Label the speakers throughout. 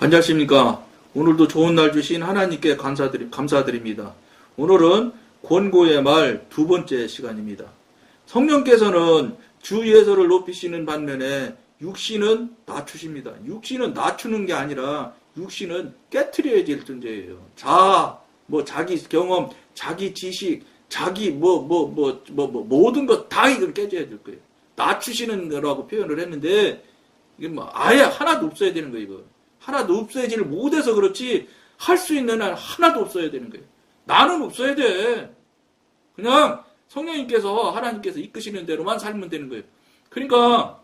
Speaker 1: 안녕하십니까. 오늘도 좋은 날 주신 하나님께 감사드립니다. 오늘은 권고의 말 두 번째 시간입니다. 성령께서는 주 예서를 높이시는 반면에 육신은 낮추십니다. 육신은 낮추는 게 아니라 육신은 깨트려야 될 존재예요. 자기 경험, 자기 지식, 자기 모든 것 다 이걸 깨져야 될 거예요. 낮추시는 거라고 표현을 했는데, 이게 아예 하나도 없어야 되는 거예요, 이거. 하나도 없어야지를 못해서 그렇지, 할 수 있는 한 하나도 없어야 되는 거예요. 나는 없어야 돼. 그냥 성령님께서, 하나님께서 이끄시는 대로만 살면 되는 거예요. 그러니까,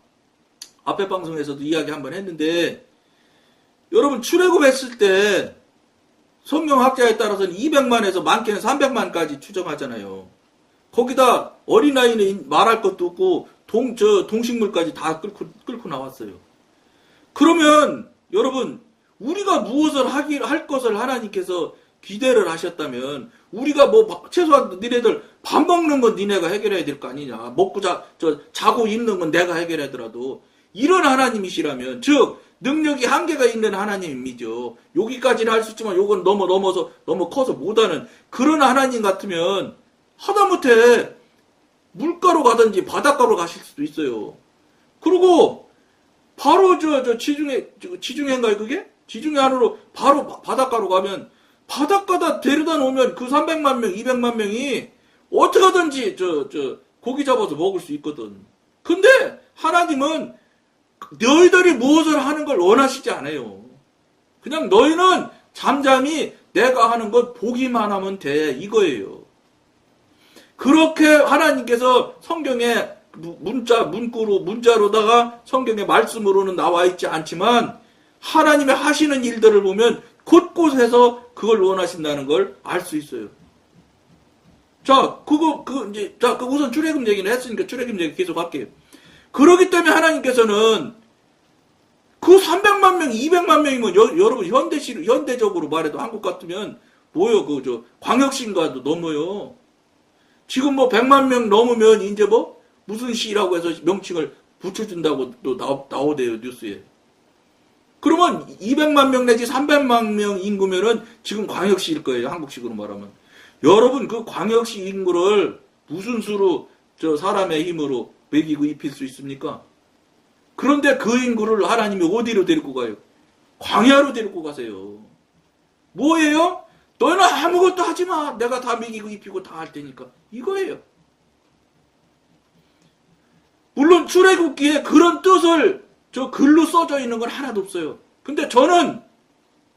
Speaker 1: 앞에 방송에서도 이야기 한번 했는데, 여러분, 출애굽했을 때, 성경학자에 따라서는 200만에서 많게는 300만까지 추정하잖아요. 거기다 어린아이는 말할 것도 없고, 동식물까지 다 끌고 나왔어요. 그러면, 여러분, 우리가 무엇을 할 것을 하나님께서 기대를 하셨다면, 우리가 최소한 니네들 밥 먹는 건 니네가 해결해야 될 거 아니냐. 자고 있는 건 내가 해결하더라도, 이런 하나님이시라면, 즉, 능력이 한계가 있는 하나님이죠. 여기까지는 할 수 있지만, 요건 너무 커서 못하는 그런 하나님 같으면, 하다못해, 물가로 가든지 바닷가로 가실 수도 있어요. 그리고, 바로 지중해인가요, 그게? 지중해 안으로 바로 바닷가로 가면, 바닷가다 데려다 놓으면 그 300만 명, 200만 명이 어떻게든지 고기 잡아서 먹을 수 있거든. 근데 하나님은 너희들이 무엇을 하는 걸 원하시지 않아요. 그냥 너희는 잠잠히 내가 하는 것 보기만 하면 돼, 이거예요. 그렇게 하나님께서 성경에 문자로다가 성경의 말씀으로는 나와 있지 않지만, 하나님의 하시는 일들을 보면 곳곳에서 그걸 원하신다는 걸 알 수 있어요. 우선 출애굽 얘기는 했으니까 출애굽 얘기 계속 할게요. 그렇기 때문에 하나님께서는 그 300만 명, 200만 명이면 여러분 현대적으로 말해도 한국 같으면 광역시인가도 넘어요. 지금 100만 명 넘으면 이제 무슨 시라고 해서 명칭을 붙여준다고 또 나오대요, 뉴스에. 그러면 200만 명 내지 300만 명 인구면은 지금 광역시일 거예요, 한국식으로 말하면. 여러분, 그 광역시 인구를 무슨 수로 사람의 힘으로 먹이고 입힐 수 있습니까? 그런데 그 인구를 하나님이 어디로 데리고 가요? 광야로 데리고 가세요. 뭐예요? 너희는 아무것도 하지 마. 내가 다 먹이고 입히고 다 할 테니까. 이거예요. 물론 출애굽기에 그런 뜻을 글로 써져 있는 건 하나도 없어요. 근데 저는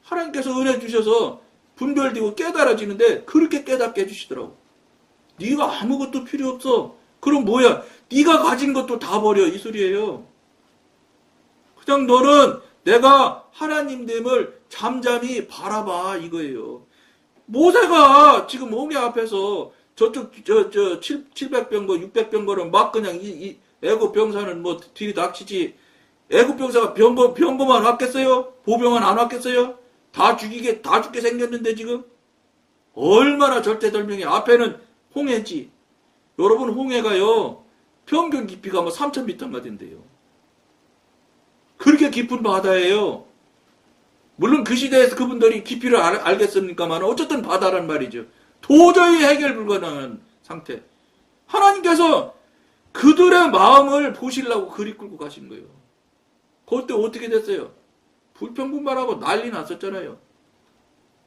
Speaker 1: 하나님께서 은혜 주셔서 분별되고 깨달아지는데 그렇게 깨닫게 해주시더라고. 네가 아무것도 필요 없어. 그럼 뭐야? 네가 가진 것도 다 버려, 이 소리예요. 그냥 너는 내가 하나님됨을 잠잠히 바라봐, 이거예요. 모세가 지금 홍해 앞에서 저쪽 700병거 600병거는 막 그냥 이 애굽 병사는 들이닥치지, 애굽 병사가 병거만 왔겠어요? 보병은 안 왔겠어요? 다 죽게 생겼는데 지금? 얼마나 절대절명해. 앞에는 홍해지. 여러분, 홍해가요, 평균 깊이가 3,000m가 된대요. 그렇게 깊은 바다예요. 물론 그 시대에서 그분들이 깊이를 알겠습니까만, 어쨌든 바다란 말이죠. 도저히 해결 불가능한 상태. 하나님께서 그들의 마음을 보시려고 그리 끌고 가신 거예요. 그때 어떻게 됐어요? 불평분만하고 난리 났었잖아요.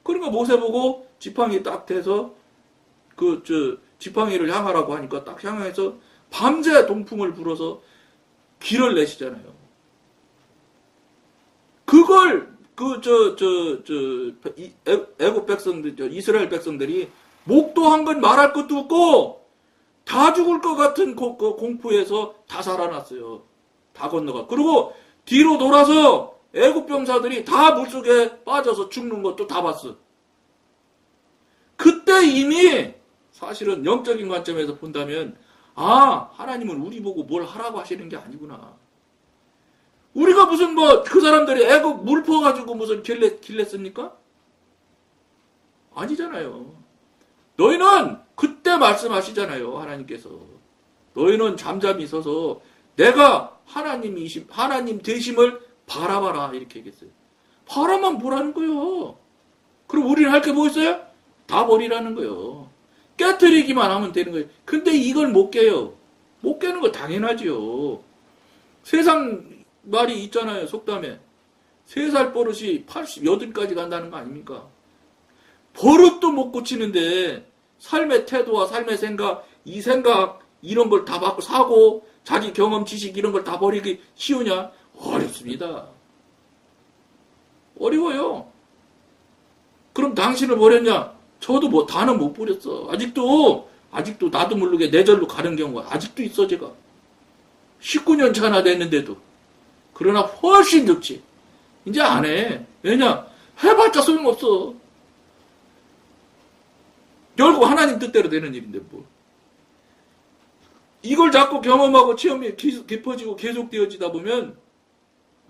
Speaker 1: 그러니까 모세 보고 지팡이 딱 대서 지팡이를 향하라고 하니까 딱 향해서 밤새 동풍을 불어서 길을 내시잖아요. 그걸 애국 백성들, 이스라엘 백성들이 목도한 건 말할 것도 없고 다 죽을 것 같은 공포에서 다 살아났어요. 다 건너가. 그리고 뒤로 돌아서 애국 병사들이 다 물속에 빠져서 죽는 것도 다 봤어. 그때 이미 사실은 영적인 관점에서 본다면, 하나님은 우리 보고 뭘 하라고 하시는 게 아니구나. 우리가 무슨 그 사람들이 애국 물 퍼가지고 무슨 길냈습니까? 아니잖아요. 너희는 그때 말씀하시잖아요, 하나님께서. 너희는 잠잠히 서서 내가 하나님 되심을 바라봐라, 이렇게 얘기했어요. 바라만 보라는 거예요. 그럼 우리는 할 게 뭐 있어요? 다 버리라는 거예요. 깨트리기만 하면 되는 거예요. 근데 이걸 못 깨요. 못 깨는 거 당연하지요. 세상 말이 있잖아요. 속담에. 3살 버릇이 88까지 간다는 거 아닙니까? 버릇도 못 고치는데 삶의 태도와 삶의 생각, 이 생각 이런 걸 다 바꾸고 사고 자기 경험, 지식 이런 걸 다 버리기 쉬우냐? 어렵습니다. 어려워요. 그럼 당신을 버렸냐? 저도 뭐 다는 못 버렸어. 아직도 나도 모르게 내절로 가는 경우가 아직도 있어 제가. 19년 차나 됐는데도. 그러나 훨씬 늦지. 이제 안 해. 왜냐? 해봤자 소용없어. 결국 하나님 뜻대로 되는 일인데 뭐. 이걸 자꾸 경험하고 체험이 깊어지고 계속되어지다 보면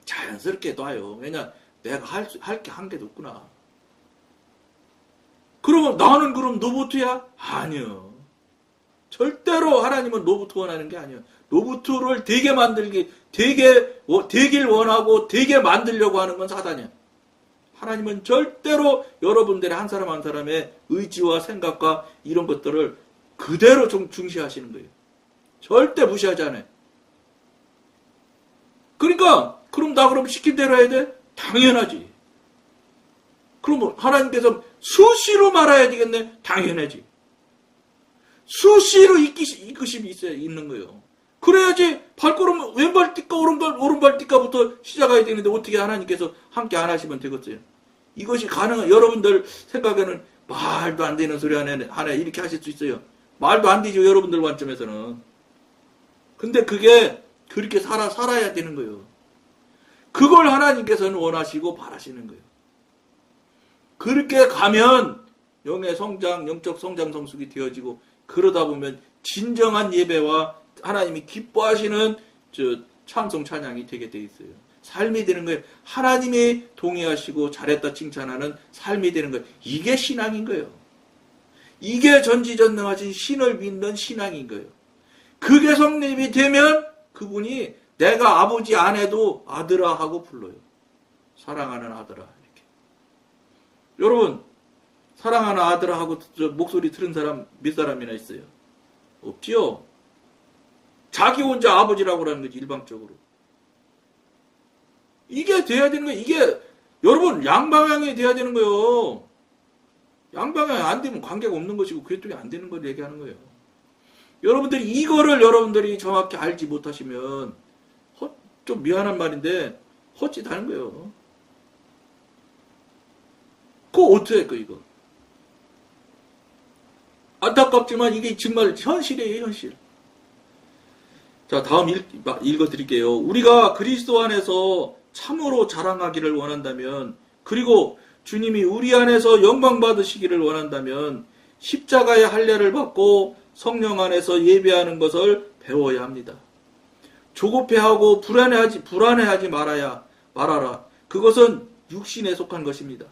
Speaker 1: 자연스럽게 놔요. 왜냐? 내가 할 게 한계도 없구나. 그러면 나는 그럼 노부트야? 아니요. 절대로 하나님은 노부트 원하는 게 아니에요. 노부트를 되길 원하고 되게 만들려고 하는 건 사단이야. 하나님은 절대로 여러분들의 한 사람 한 사람의 의지와 생각과 이런 것들을 그대로 중시하시는 거예요. 절대 무시하지 않아요. 그러니까 그럼 나 그럼 시킨 대로 해야 돼? 당연하지. 그럼 하나님께서 수시로 말아야 되겠네? 당연하지. 수시로 이끄심이 있는 거예요. 그래야지 발걸음 왼발 뛸까 오른발 뛸까부터 시작해야 되는데 어떻게 하나님께서 함께 안 하시면 되겠어요. 이것이 가능한 여러분들 생각에는 말도 안 되는 소리 하나 이렇게 하실 수 있어요. 말도 안 되죠. 여러분들 관점에서는. 근데 그게 그렇게 살아야 되는 거예요. 그걸 하나님께서는 원하시고 바라시는 거예요. 그렇게 가면 영의 성장, 영적 성장 성숙이 되어지고 그러다 보면 진정한 예배와 하나님이 기뻐하시는 찬송 찬양이 되게 돼 있어요. 삶이 되는 거예요. 하나님이 동의하시고 잘했다 칭찬하는 삶이 되는 거예요. 이게 신앙인 거예요. 이게 전지전능하신 신을 믿는 신앙인 거예요. 그게 성립이 되면 그분이 내가 아버지 안 해도 아들아 하고 불러요. 사랑하는 아들아 이렇게. 여러분 사랑하는 아들아 하고 목소리 들은 사람 몇 사람이나 있어요? 없지요? 자기 혼자 아버지라고 하는 거지 일방적으로. 이게 돼야 되는 거예요. 이게 여러분 양방향이 돼야 되는 거예요. 양방향이 안 되면 관계가 없는 것이고 그게 또 안 되는 걸 얘기하는 거예요. 여러분들이 이거를 여러분들이 정확히 알지 못하시면 좀 미안한 말인데 헛짓하는 거예요. 그거 어떻게 할까 이거. 안타깝지만 이게 정말 현실이에요. 현실. 자 다음 읽어드릴게요. 우리가 그리스도 안에서 참으로 자랑하기를 원한다면 그리고 주님이 우리 안에서 영광 받으시기를 원한다면 십자가의 할례를 받고 성령 안에서 예배하는 것을 배워야 합니다. 조급해하고 불안해하지 말아라. 그것은 육신에 속한 것입니다.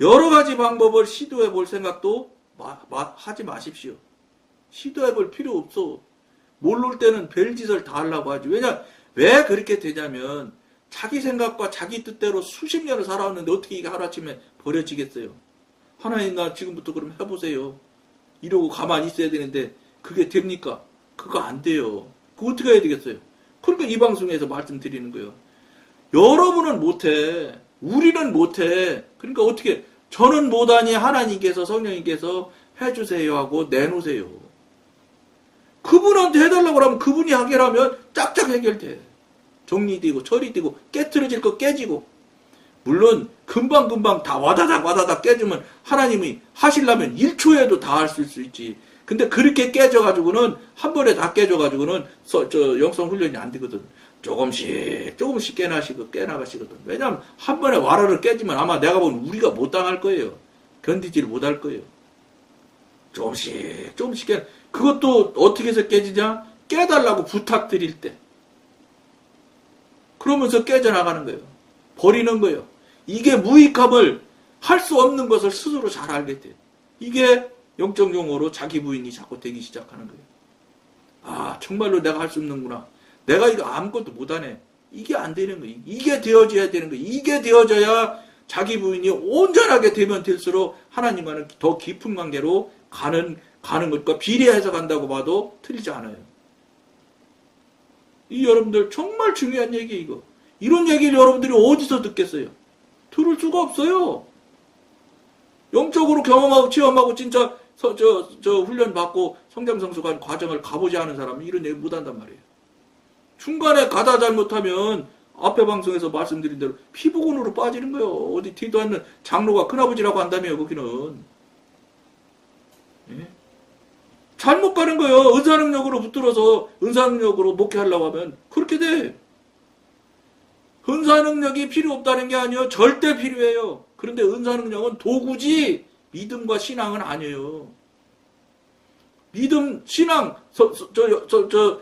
Speaker 1: 여러 가지 방법을 시도해 볼 생각도 하지 마십시오. 시도해 볼 필요 없어. 모를 때는 별짓을 다 하려고 하지. 왜 그렇게 되냐면 자기 생각과 자기 뜻대로 수십 년을 살아왔는데 어떻게 이게 하루아침에 버려지겠어요. 하나님 나 지금부터 그럼 해보세요. 이러고 가만히 있어야 되는데 그게 됩니까? 그거 안 돼요. 그거 어떻게 해야 되겠어요? 그러니까 이 방송에서 말씀드리는 거예요. 여러분은 못해. 우리는 못해. 그러니까 어떻게 저는 못하니 하나님께서 성령님께서 해주세요 하고 내놓으세요. 그분한테 해달라고 하면 그분이 하게라면 짝짝 해결돼. 정리되고 처리되고 깨트려질 거 깨지고 물론 금방금방 다 와다닥 깨지면 하나님이 하시려면 1초에도 다 할 수 있지. 근데 그렇게 깨져가지고는 한 번에 다 깨져가지고는 영성 훈련이 안 되거든. 조금씩 깨나가시거든. 왜냐하면 한 번에 와르르 깨지면 아마 내가 보면 우리가 못 당할 거예요. 견디지를 못할 거예요. 조금씩 깨. 그것도 어떻게 해서 깨지냐? 깨달라고 부탁드릴 때. 그러면서 깨져나가는 거예요. 버리는 거예요. 이게 무익함을 할 수 없는 것을 스스로 잘 알게 돼요. 이게 영적 용어로 자기 부인이 자꾸 되기 시작하는 거예요. 아, 정말로 내가 할 수 없는구나. 내가 이거 아무것도 못하네. 이게 안 되는 거예요. 이게 되어져야 되는 거예요. 이게 되어져야 자기 부인이 온전하게 되면 될수록 하나님과는 더 깊은 관계로 가는 것과 비례해서 간다고 봐도 틀리지 않아요. 이 여러분들 정말 중요한 얘기 이거. 이런 얘기를 여러분들이 어디서 듣겠어요? 들을 수가 없어요. 영적으로 경험하고 체험하고 진짜 훈련 받고 성장 성숙한 과정을 가보지 않은 사람은 이런 얘기 못한단 말이에요. 중간에 가다 잘못하면 앞에 방송에서 말씀드린 대로 피부군으로 빠지는 거예요. 어디 뒤도 않는 장로가 큰아버지라고 한다며요. 거기는. 예? 잘못 가는 거예요. 은사능력으로 붙들어서 은사능력으로 목회하려고 하면 그렇게 돼. 은사능력이 필요 없다는 게 아니에요. 절대 필요해요. 그런데 은사능력은 도구지 믿음과 신앙은 아니에요. 믿음, 신앙,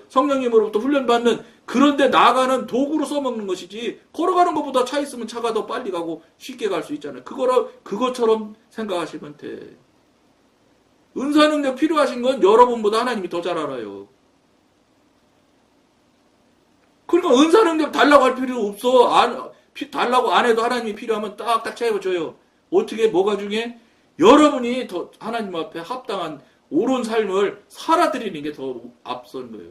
Speaker 1: 성령님으로부터 훈련받는 그런데 나가는 도구로 써먹는 것이지 걸어가는 것보다 차 있으면 차가 더 빨리 가고 쉽게 갈 수 있잖아요. 그것처럼 생각하시면 돼. 은사능력 필요하신 건 여러분보다 하나님이 더 잘 알아요. 그러니까 은사능력 달라고 할 필요 없어. 달라고 안 해도 하나님이 필요하면 딱딱 채워줘요. 어떻게 뭐가 중에? 여러분이 더 하나님 앞에 합당한 옳은 삶을 살아드리는 게 더 앞선 거예요.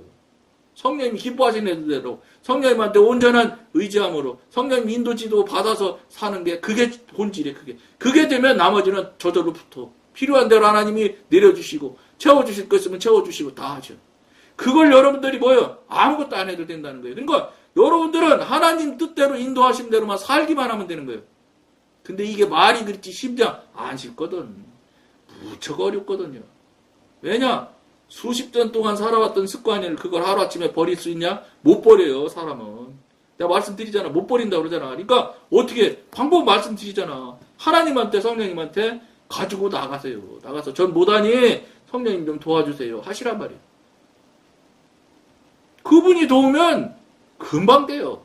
Speaker 1: 성령님이 기뻐하시는 대로 성령님한테 온전한 의지함으로 성령님 인도 지도 받아서 사는 게 그게 본질이에요. 그게 되면 나머지는 저절로 붙어. 필요한 대로 하나님이 내려주시고 채워주실 거 있으면 채워주시고 다 하죠. 그걸 여러분들이 뭐예요? 아무것도 안 해도 된다는 거예요. 그러니까 여러분들은 하나님 뜻대로 인도하신 대로만 살기만 하면 되는 거예요. 근데 이게 말이 그렇지 심장 안 쉽거든. 무척 어렵거든요. 왜냐? 수십 년 동안 살아왔던 습관을 그걸 하루아침에 버릴 수 있냐? 못 버려요, 사람은. 내가 말씀드리잖아. 못 버린다고 그러잖아. 그러니까 어떻게 방법 말씀드리잖아. 하나님한테 성령님한테 가지고 나가세요. 나가서 전 못하니 성령님 좀 도와주세요. 하시란 말이에요. 그분이 도우면 금방 돼요.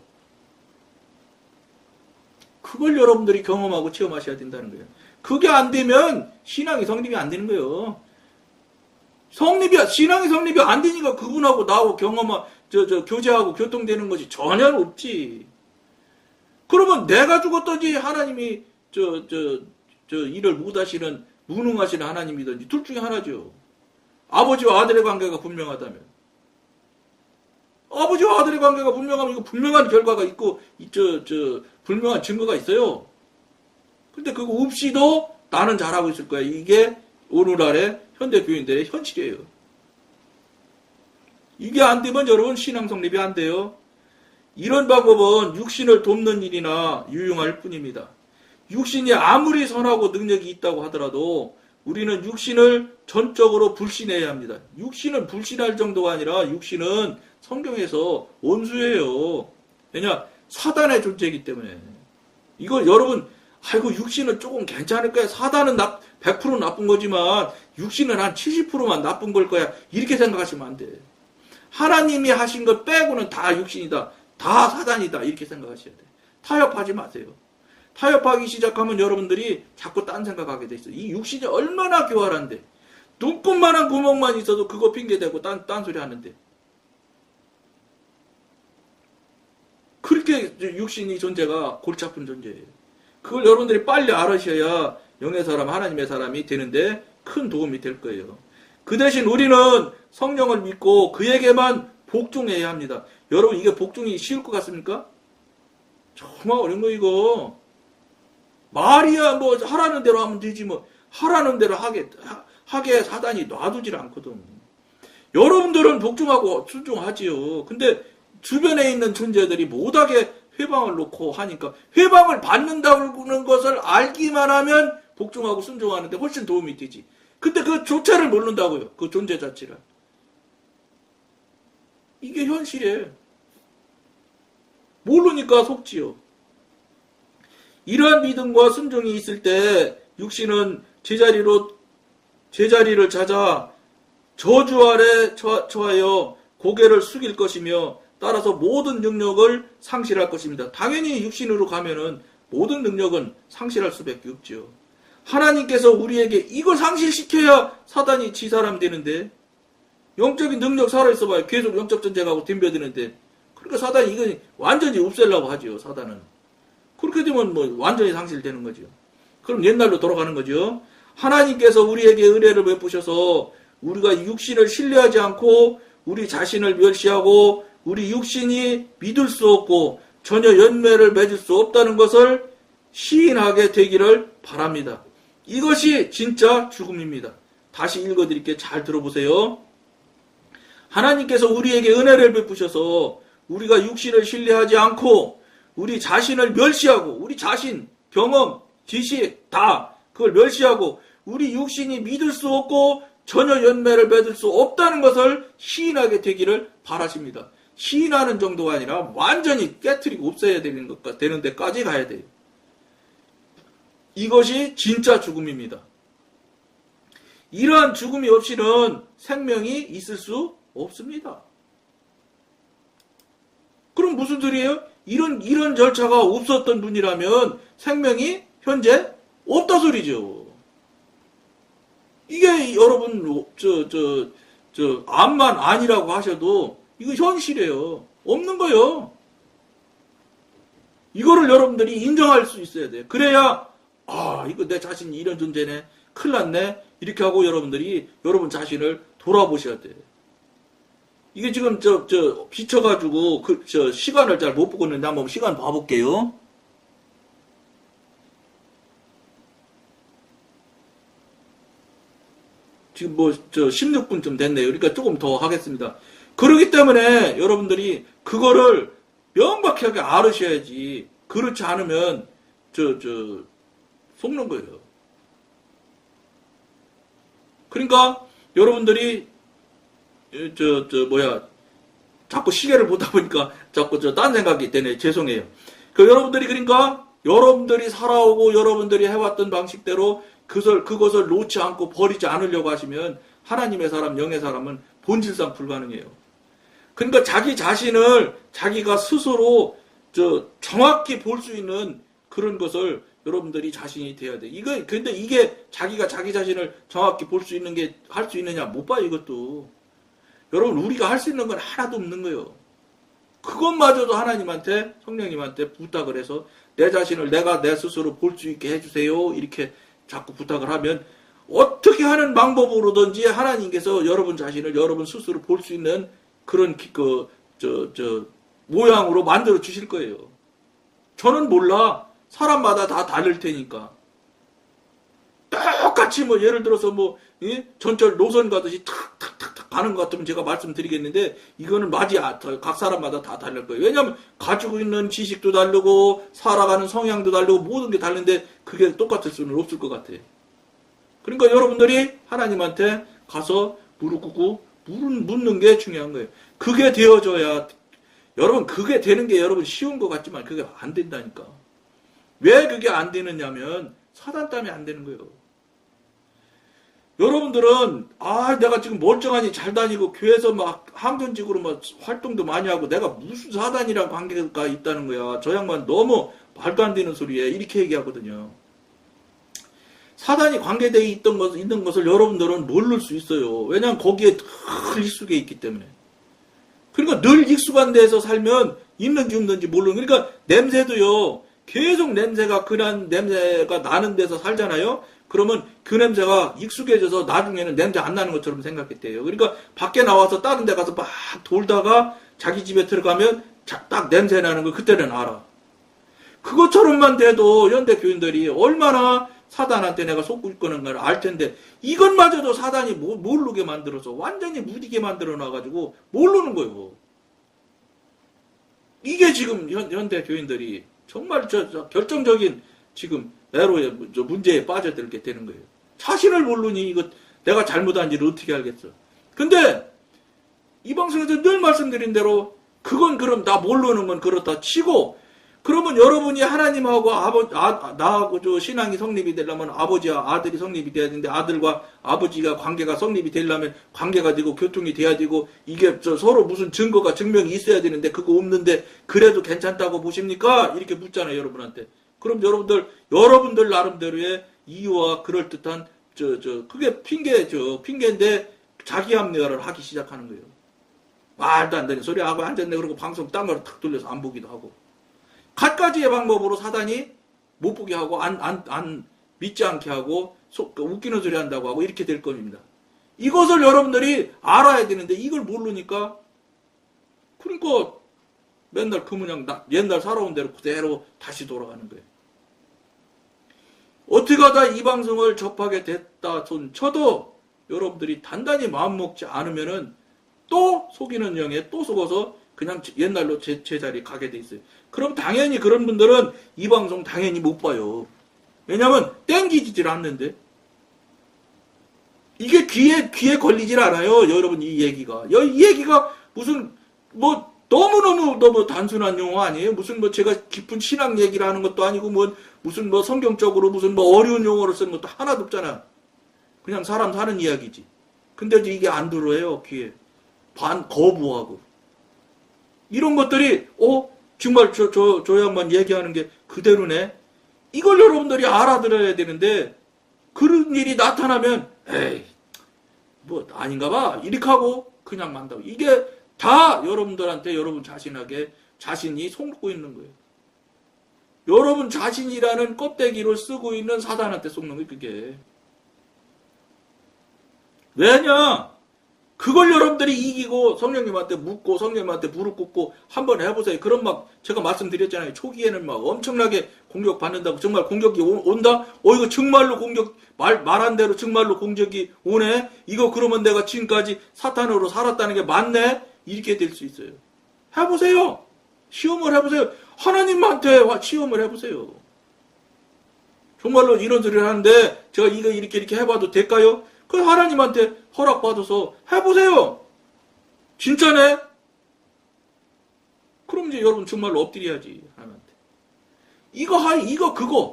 Speaker 1: 그걸 여러분들이 경험하고 체험하셔야 된다는 거예요. 그게 안 되면 신앙이 성립이 안 되는 거예요. 신앙이 성립이 안 되니까 그분하고 나하고 교제하고 교통되는 것이 전혀 없지. 그러면 내가 죽었든지 하나님이 일을 못하시는 무능하시는 하나님이든지 둘 중에 하나죠. 아버지와 아들의 관계가 분명하다면. 아버지와 아들의 관계가 분명하면 이거 분명한 결과가 있고 분명한 증거가 있어요. 근데 그거 없이도 나는 잘하고 있을 거야. 이게 오늘날의 현대 교인들의 현실이에요. 이게 안 되면 여러분 신앙 성립이 안 돼요. 이런 방법은 육신을 돕는 일이나 유용할 뿐입니다. 육신이 아무리 선하고 능력이 있다고 하더라도 우리는 육신을 전적으로 불신해야 합니다. 육신은 불신할 정도가 아니라 육신은 성경에서 원수예요. 왜냐? 사단의 존재이기 때문에. 이거 여러분 아이고 육신은 조금 괜찮을 거야. 사단은 100% 나쁜 거지만 육신은 한 70%만 나쁜 걸 거야. 이렇게 생각하시면 안 돼. 하나님이 하신 것 빼고는 다 육신이다. 다 사단이다. 이렇게 생각하셔야 돼. 타협하지 마세요. 타협하기 시작하면 여러분들이 자꾸 딴 생각하게 돼 있어요. 이 육신이 얼마나 교활한데. 눈꽃만한 구멍만 있어도 그거 핑계대고 딴소리 하는데. 그렇게 육신이 존재가 골치 아픈 존재예요. 그걸 여러분들이 빨리 알으셔야 영의 사람, 하나님의 사람이 되는데 큰 도움이 될 거예요. 그 대신 우리는 성령을 믿고 그에게만 복종해야 합니다. 여러분 이게 복종이 쉬울 것 같습니까? 정말 어려운 거 이거. 말이야 뭐 하라는 대로 하면 되지 뭐. 하라는 대로 하게 사단이 놔두질 않거든. 여러분들은 복종하고 순종하지요. 근데 주변에 있는 존재들이 못하게 회방을 놓고 하니까 회방을 받는다는 것을 알기만 하면 복종하고 순종하는데 훨씬 도움이 되지. 근데 그 조차를 모른다고요. 그 존재 자체를. 이게 현실이에요. 모르니까 속지요. 이러한 믿음과 순종이 있을 때 육신은 제자리를 찾아 저주 아래 처하여 고개를 숙일 것이며 따라서 모든 능력을 상실할 것입니다. 당연히 육신으로 가면은 모든 능력은 상실할 수밖에 없죠. 하나님께서 우리에게 이걸 상실시켜야 사단이 지사람 되는데 영적인 능력 살아있어 봐요. 계속 영적 전쟁하고 덤벼드는데 그러니까 사단이 이건 완전히 없애려고 하죠. 사단은. 그렇게 되면 뭐 완전히 상실되는 거죠. 그럼 옛날로 돌아가는 거죠. 하나님께서 우리에게 은혜를 베푸셔서 우리가 육신을 신뢰하지 않고 우리 자신을 멸시하고 우리 육신이 믿을 수 없고 전혀 열매를 맺을 수 없다는 것을 시인하게 되기를 바랍니다. 이것이 진짜 죽음입니다. 다시 읽어드릴게요. 잘 들어보세요. 하나님께서 우리에게 은혜를 베푸셔서 우리가 육신을 신뢰하지 않고 우리 자신을 멸시하고 우리 자신, 경험, 지식 다 그걸 멸시하고 우리 육신이 믿을 수 없고 전혀 열매를 맺을 수 없다는 것을 시인하게 되기를 바라십니다. 시인하는 정도가 아니라 완전히 깨트리고 없애야 되는 데까지 가야 돼요. 이것이 진짜 죽음입니다. 이러한 죽음이 없이는 생명이 있을 수 없습니다. 그럼 무슨 소리예요? 이런 절차가 없었던 분이라면 생명이 현재 없다 소리죠. 이게 여러분 암만 아니라고 하셔도 이거 현실이에요. 없는 거예요. 이거를 여러분들이 인정할 수 있어야 돼요. 그래야 이거 내 자신이 이런 존재네. 큰일 났네. 이렇게 하고 여러분들이 여러분 자신을 돌아보셔야 돼요. 이게 지금 비쳐가지고 시간을 잘 못 보고 있는데 한번 시간 봐볼게요. 지금 16분쯤 됐네요. 그러니까 조금 더 하겠습니다. 그렇기 때문에 여러분들이 그거를 명확하게 알으셔야지. 그렇지 않으면 속는 거예요. 그러니까 여러분들이 자꾸 시계를 보다 보니까 자꾸 딴 생각이 되네. 죄송해요. 여러분들이 그러니까 여러분들이 살아오고 여러분들이 해왔던 방식대로 그것을 놓지 않고 버리지 않으려고 하시면 하나님의 사람, 영의 사람은 본질상 불가능해요. 그러니까 자기 자신을 자기가 스스로 정확히 볼 수 있는 그런 것을 여러분들이 자신이 돼야 돼. 근데 이게 자기가 자기 자신을 정확히 볼 수 있는 게 할 수 있느냐? 못 봐요, 이것도. 여러분, 우리가 할 수 있는 건 하나도 없는 거예요. 그것마저도 하나님한테, 성령님한테 부탁을 해서 내 자신을 내가 내 스스로 볼 수 있게 해주세요. 이렇게 자꾸 부탁을 하면 어떻게 하는 방법으로든지 하나님께서 여러분 자신을 여러분 스스로 볼 수 있는 그런 모양으로 만들어 주실 거예요. 저는 몰라. 사람마다 다 다를 테니까. 똑같이 예를 들어서 전철 노선 가듯이 탁탁탁탁 가는 것 같으면 제가 말씀드리겠는데 이거는 각 사람마다 다 다를 거예요. 왜냐하면 가지고 있는 지식도 다르고 살아가는 성향도 다르고 모든 게 다른데 그게 똑같을 수는 없을 것 같아요. 그러니까 여러분들이 하나님한테 가서 무릎 꿇고 묻는 게 중요한 거예요. 그게 되어져야 여러분 그게 되는 게 여러분 쉬운 것 같지만 그게 안 된다니까. 왜 그게 안 되느냐면 사단 때문에 안 되는 거예요. 여러분들은 내가 지금 멀쩡하니 잘 다니고 교회에서 항전직으로 활동도 많이 하고 내가 무슨 사단이랑 관계가 있다는 거야. 저 양반 너무 말도 안 되는 소리에 이렇게 얘기하거든요. 사단이 관계되어 있는 것을 여러분들은 모를 수 있어요. 왜냐하면 거기에 늘 익숙해 있기 때문에. 그러니까 늘 익숙한 데서 살면 있는지 없는지 모르는. 그러니까 냄새도요. 계속 그런 냄새가 나는 데서 살잖아요. 그러면 그 냄새가 익숙해져서 나중에는 냄새 안 나는 것처럼 생각했대요. 그러니까 밖에 나와서 다른 데 가서 막 돌다가 자기 집에 들어가면 딱 냄새 나는 거 그때는 알아. 그것처럼만 돼도 현대 교인들이 얼마나 사단한테 내가 속고 있는 걸 알 텐데 이것마저도 사단이 모르게 만들어서 완전히 무디게 만들어 놔가지고 모르는 거예요. 이게 지금 현대 교인들이 정말 결정적인 지금 애로의 문제에 빠져들게 되는 거예요. 자신을 모르니 이거 내가 잘못한지를 어떻게 알겠어. 근데 이 방송에서 늘 말씀드린 대로 그건 그럼 나 모르는 건 그렇다 치고 그러면 여러분이 하나님하고 나하고 신앙이 성립이 되려면 아버지와 아들이 성립이 돼야 되는데 아들과 아버지가 관계가 성립이 되려면 관계가 되고 교통이 돼야 되고 이게 서로 무슨 증거가 증명이 있어야 되는데 그거 없는데 그래도 괜찮다고 보십니까? 이렇게 묻잖아요, 여러분한테. 그럼 여러분들 나름대로의 이유와 그럴듯한 그게 핑계인데 자기 합리화를 하기 시작하는 거예요. 말도 안 되는 소리 하고 앉았네. 그러고 방송 딴 거로 탁 돌려서 안 보기도 하고. 갖가지의 방법으로 사단이 못 보게 하고, 안 믿지 않게 하고, 웃기는 소리 한다고 하고, 이렇게 될 겁니다. 이것을 여러분들이 알아야 되는데, 이걸 모르니까, 그러니까, 맨날 그 모양, 옛날 살아온 대로 그대로 다시 돌아가는 거예요. 어떻게 하다 이 방송을 접하게 됐다 손 쳐도, 여러분들이 단단히 마음먹지 않으면은, 또 속이는 영에 또 속아서 그냥 옛날로 제 자리에 가게 돼 있어요. 그럼 당연히 그런 분들은 이 방송 당연히 못 봐요. 왜냐면 땡기지질 않는데. 이게 귀에 걸리질 않아요. 여러분 이 얘기가. 이 얘기가 무슨 뭐 너무 단순한 용어 아니에요? 무슨 뭐 제가 깊은 신학 얘기를 하는 것도 아니고 무슨 성경적으로 무슨 어려운 용어를 쓰는 것도 하나도 없잖아. 그냥 사람 사는 이야기지. 근데도 이게 안 들어요, 귀에. 거부하고. 이런 것들이, 정말 저 양반 얘기하는 게 그대로네? 이걸 여러분들이 알아들어야 되는데, 그런 일이 나타나면, 에이, 아닌가 봐. 이렇게 하고, 그냥 만다고. 이게 다 여러분들한테 여러분 자신이 속고 있는 거예요. 여러분 자신이라는 껍데기를 쓰고 있는 사단한테 속는 거예요, 그게. 왜냐? 그걸 여러분들이 이기고 성령님한테 묻고 성령님한테 무릎 꿇고 한번 해보세요. 그럼 제가 말씀드렸잖아요. 초기에는 엄청나게 공격받는다고. 정말 공격이 온다? 이거 정말로 말한 대로 정말로 공격이 오네? 이거 그러면 내가 지금까지 사탄으로 살았다는 게 맞네? 이렇게 될 수 있어요. 해보세요. 시험을 해보세요. 하나님한테 시험을 해보세요. 정말로 이런 소리를 하는데 제가 이거 이렇게 해봐도 될까요? 그 하나님한테 허락받아서 해보세요. 진짜네? 그럼 이제 여러분 정말로 엎드려야지 하나님한테.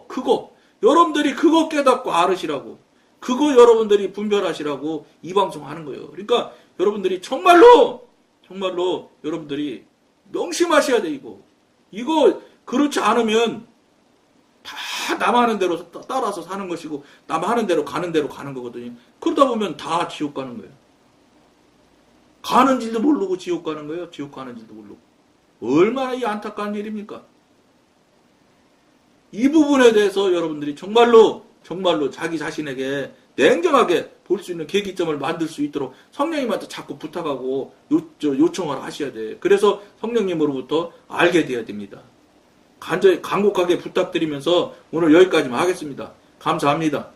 Speaker 1: 그거 여러분들이 그거 깨닫고 알으시라고. 그거 여러분들이 분별하시라고 이 방송 하는 거예요. 그러니까 여러분들이 정말로 여러분들이 명심하셔야 돼. 이거 그렇지 않으면 다 남 하는 대로 따라서 사는 것이고 남 하는 대로 가는 거거든요. 그러다 보면 다 지옥 가는 거예요. 가는 줄도 모르고 지옥 가는 거예요. 지옥 가는 줄도 모르고. 얼마나 이 안타까운 일입니까? 이 부분에 대해서 여러분들이 정말로 자기 자신에게 냉정하게 볼 수 있는 계기점을 만들 수 있도록 성령님한테 자꾸 부탁하고 요청을 하셔야 돼요. 그래서 성령님으로부터 알게 돼야 됩니다. 간곡하게 부탁드리면서 오늘 여기까지만 하겠습니다. 감사합니다.